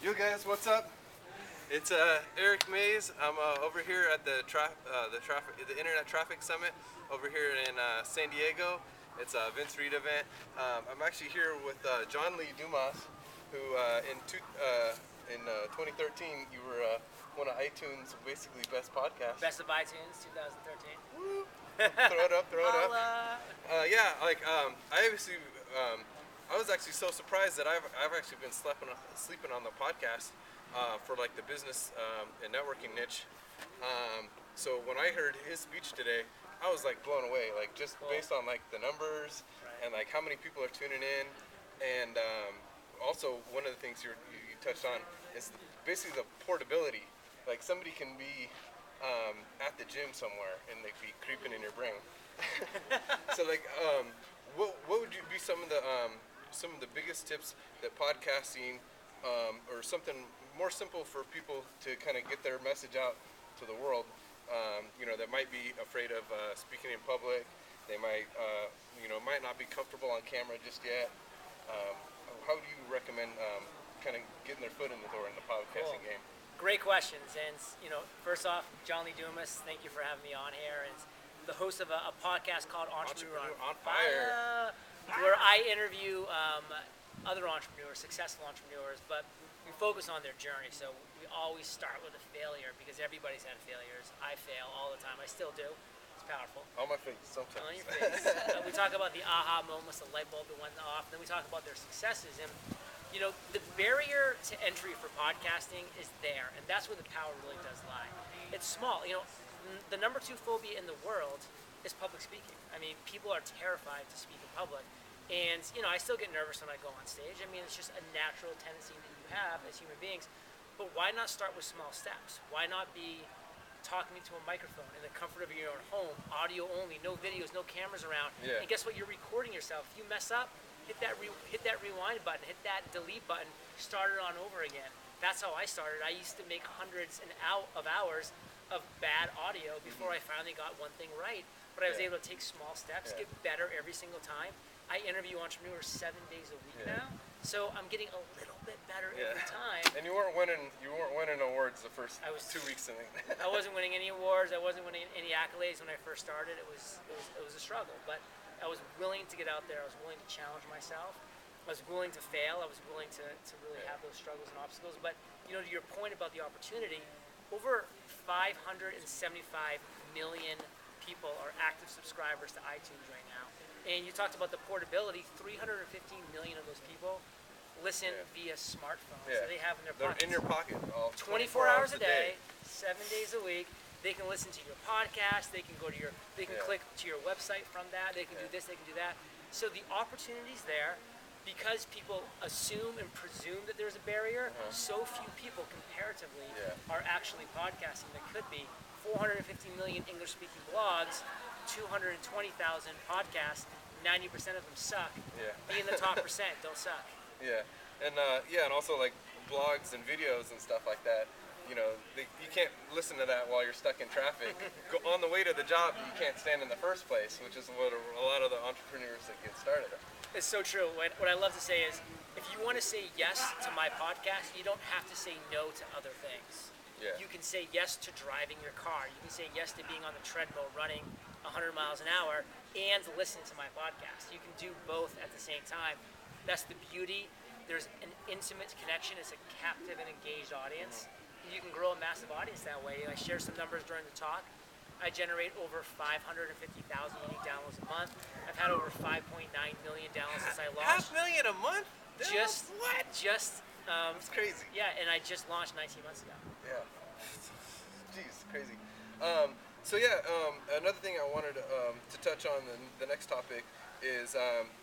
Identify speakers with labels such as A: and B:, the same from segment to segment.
A: Yo guys, what's up? It's Eric Mays. I'm over here at the Internet Traffic Summit over here in San Diego. It's a Vince Reed event. I'm actually here with John Lee Dumas, who in 2013 you were one of iTunes basically best podcasts.
B: Best of iTunes 2013.
A: Woo. Throw it up, throw it up. Yeah, like I was actually so surprised that I've actually been sleeping on the podcast for like the business and networking niche. So when I heard his speech today, I was like blown away, like just based on like the numbers and like how many people are tuning in, and also one of the things you touched on is basically the portability. Like somebody can be at the gym somewhere and they be creeping in your brain. So like, what would be some of the biggest tips that podcasting or something more simple for people to kind of get their message out to the world, that might be afraid of speaking in public. They might might not be comfortable on camera just yet. How do you recommend kind of getting their foot in the door in the podcasting game?
B: Great questions. And first off, John Lee Dumas, thank you for having me on here. And the host of a podcast called Entrepreneur on Fire, where I interview other entrepreneurs, successful entrepreneurs, but we focus on their journey. So we always start with a failure because everybody's had failures. I fail all the time. I still do. It's powerful.
A: On my face sometimes.
B: On your face. We talk about the aha moments, the light bulb that went off. Then we talk about their successes. And the barrier to entry for podcasting is there, and that's where the power really does lie. It's small. The number 2 phobia in the world is public speaking. I mean, people are terrified to speak in public. And, I still get nervous when I go on stage. I mean, it's just a natural tendency that you have as human beings. But why not start with small steps? Why not be talking into a microphone in the comfort of your own home, audio only, no videos, no cameras around.
A: Yeah.
B: And guess what? You're recording yourself. If you mess up, hit that rewind button, hit that delete button, start it on over again. That's how I started. I used to make hundreds of hours of bad audio before I finally got one thing right. But I was able to take small steps, get better every single time. I interview entrepreneurs 7 days a week now, so I'm getting a little bit better every time.
A: And you weren't winning awards the first 2 weeks.
B: I wasn't winning any awards. I wasn't winning any accolades when I first started. It was a struggle, but I was willing to get out there. I was willing to challenge myself. I was willing to fail. I was willing to really have those struggles and obstacles. But to your point about the opportunity, over 575 million people are active subscribers to iTunes right now. And you talked about the portability. 315 million of those people listen via smartphones. So they have in their pockets.
A: They're in your pocket.
B: 24 hours a day, 7 days a week. They can listen to your podcast. They can click to your website from that. They can do this. They can do that. So the opportunity's there. Because people assume and presume that there's a barrier, so few people comparatively are actually podcasting. There could be 450 million English-speaking blogs, 220,000 podcasts. 90% of them suck. Be in the top percent. Don't suck.
A: Yeah, and also like blogs and videos and stuff like that. You can't listen to that while you're stuck in traffic. On the way to the job, you can't stand in the first place, which is what a lot of the entrepreneurs that get started are.
B: It's so true. What I love to say is, if you want to say yes to my podcast, you don't have to say no to other things. You can say yes to driving your car. You can say yes to being on the treadmill running 100 miles an hour and listen to my podcast. You can do both at the same time. That's the beauty. There's an intimate connection. It's a captive and engaged audience. You can grow a massive audience that way. I share some numbers during the talk. I generate over 550,000 unique downloads a month. I've had over 5.9 million downloads since I launched.
A: 500,000 a month? What? It's crazy.
B: Yeah, and I just launched 19 months ago.
A: Yeah. Jeez, crazy. Another thing I wanted to touch on the next topic is,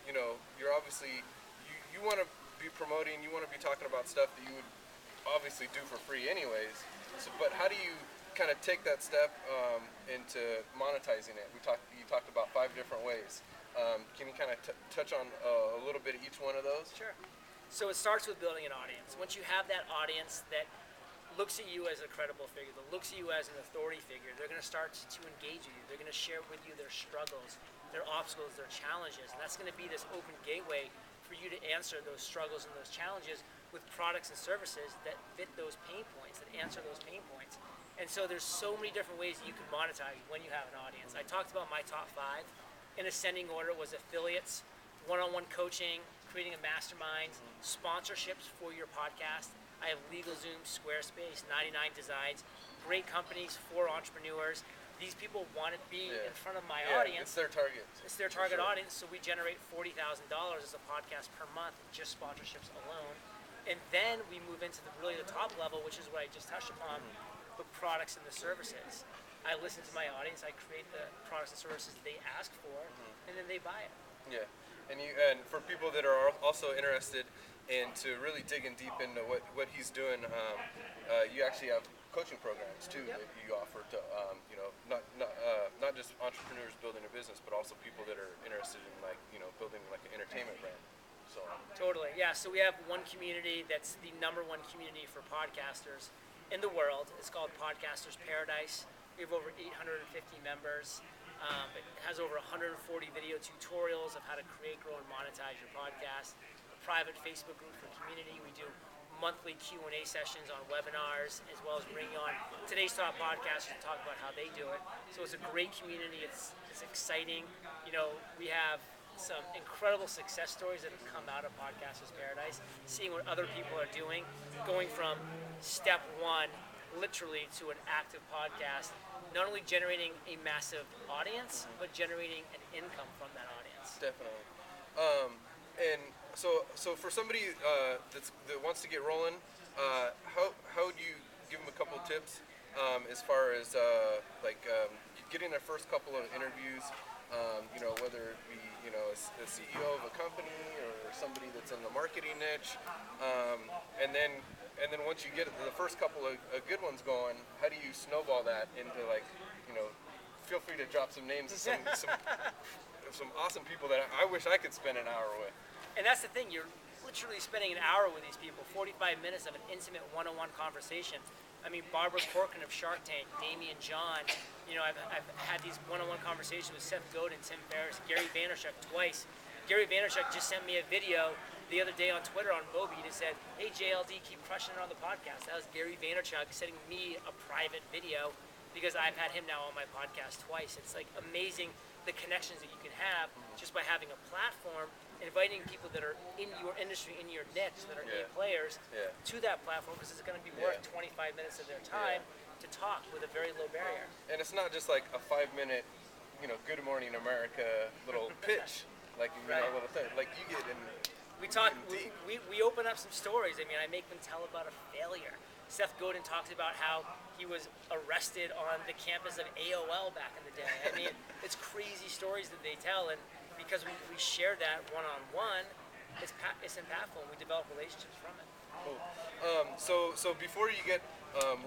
A: you're obviously, you want to be promoting, you want to be talking about stuff that you would obviously do for free anyways. But how do you kind of take that step into monetizing it? You talked about 5 different ways. Can you kind of touch on a little bit of each one of those?
B: Sure. So it starts with building an audience. Once you have that audience that looks at you as a credible figure, that looks at you as an authority figure, they're going to start to engage with you. They're going to share with you their struggles, their obstacles, their challenges, and that's going to be this open gateway for you to answer those struggles and those challenges with products and services that fit those pain points, that answer those pain points. And so there's so many different ways that you can monetize when you have an audience. I talked about my top 5. In ascending order was affiliates, one-on-one coaching, creating a mastermind, sponsorships for your podcast. I have LegalZoom, Squarespace, 99 Designs, great companies for entrepreneurs. These people want to be in front of my audience.
A: It's their target.
B: It's their target audience, so we generate $40,000 as a podcast per month, just sponsorships alone. And then we move into the top level, which is what I just touched upon, the products and the services. I listen to my audience, I create the products and services they ask for, and then they buy it.
A: Yeah, and for people that are also interested in to really digging deep into what he's doing, you actually have coaching programs too that you offer to not just entrepreneurs building a business, but also people that are interested in building like an entertainment brand. So
B: totally, yeah. So we have one community that's the #1 community for podcasters in the world. It's called Podcasters Paradise. We have over 850 members. It has over 140 video tutorials of how to create, grow, and monetize your podcast. A private Facebook group for community. We do monthly Q&A sessions on webinars, as well as bringing on today's top podcasters to talk about how they do it. So it's a great community. It's exciting. We have some incredible success stories that have come out of Podcasters Paradise, seeing what other people are doing, going from step 1 literally to an active podcast, not only generating a massive audience, but generating an income from that audience.
A: Definitely. And so for somebody that wants to get rolling, how do you give them a couple of tips as far as getting their first couple of interviews? Whether it be a CEO of a company or somebody that's in the marketing niche, and then once you get the first couple of good ones going, how do you snowball that into feel free to drop some names of some awesome people that I wish I could spend an hour with.
B: And that's the thing, you're literally spending an hour with these people, 45 minutes of an intimate one-on-one conversation. I mean, Barbara Corcoran of Shark Tank, Damien John, I've had these one-on-one conversations with Seth Godin, Tim Ferriss, Gary Vaynerchuk twice. Gary Vaynerchuk just sent me a video the other day on Twitter on Bobby that said, "Hey JLD, keep crushing it on the podcast." That was Gary Vaynerchuk sending me a private video because I've had him now on my podcast twice. It's like amazing the connections that you can have just by having a platform, inviting people that are in your industry, in your niche, that are A players to that platform, because it's going to be worth 25 minutes of their time to talk with a very low barrier.
A: And it's not just like a 5-minute, Good Morning America little pitch, like a little thing. Like you get in.
B: We talk. We open up some stories. I mean, I make them tell about a failure. Seth Godin talks about how he was arrested on the campus of AOL back in the day. I mean, it's crazy stories that they tell, and because we share that one-on-one, it's impactful, and we develop relationships from it.
A: Cool. So before you get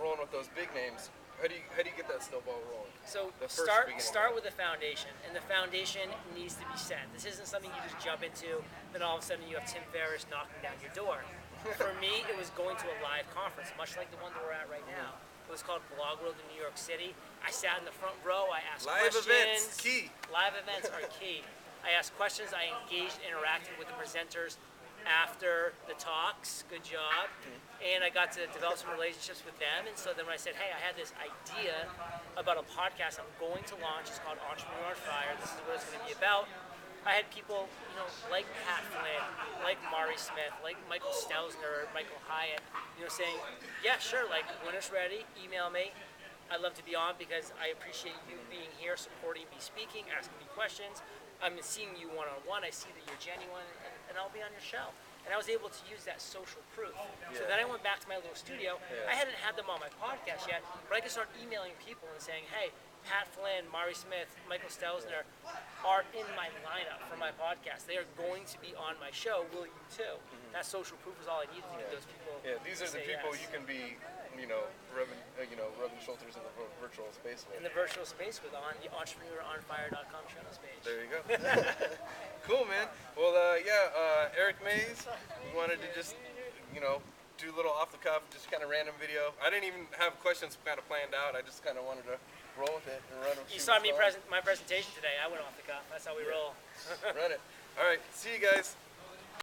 A: rolling with those big names, how do you get that snowball rolling?
B: So start with the foundation, and the foundation needs to be set. This isn't something you just jump into, then all of a sudden you have Tim Ferriss knocking down your door. For me, it was going to a live conference, much like the one that we're at right now. It was called Blog World in New York City. I sat in the front row. I asked questions.
A: Live events, key.
B: Live events are key. I asked questions. I engaged, interacted with the presenters after the talks. Good job. And I got to develop some relationships with them. And so then when I said, hey, I had this idea about a podcast I'm going to launch. It's called Entrepreneur on Fire. This is what it's going to be about. I had people, like Pat Flynn, like Mari Smith, like Michael Stelzner, Michael Hyatt, saying, yeah, sure, like when it's ready, email me. I'd love to be on because I appreciate you being here, supporting me speaking, asking me questions. I'm seeing you one-on-one. I see that you're genuine, and I'll be on your show. And I was able to use that social proof. So then I went back to my little studio. I hadn't had them on my podcast yet, but I could start emailing people and saying, hey, Pat Flynn, Mari Smith, Michael Stelzner are in my lineup for my podcast. They are going to be on my show. Will you too? That social proof is all I needed to get those people.
A: Yeah, these are the people you can be, rubbing shoulders in the virtual space with.
B: In the virtual space with on the entrepreneuronfire.com channels page.
A: There you go. Cool, man. Well, Eric Mays, we wanted to just, do a little off the cuff, just kind of random video. I didn't even have questions kind of planned out. I just kind of wanted to roll with it and run.
B: You saw me my presentation today. I went off the cuff. That's how we roll.
A: Run it. All right. See you guys.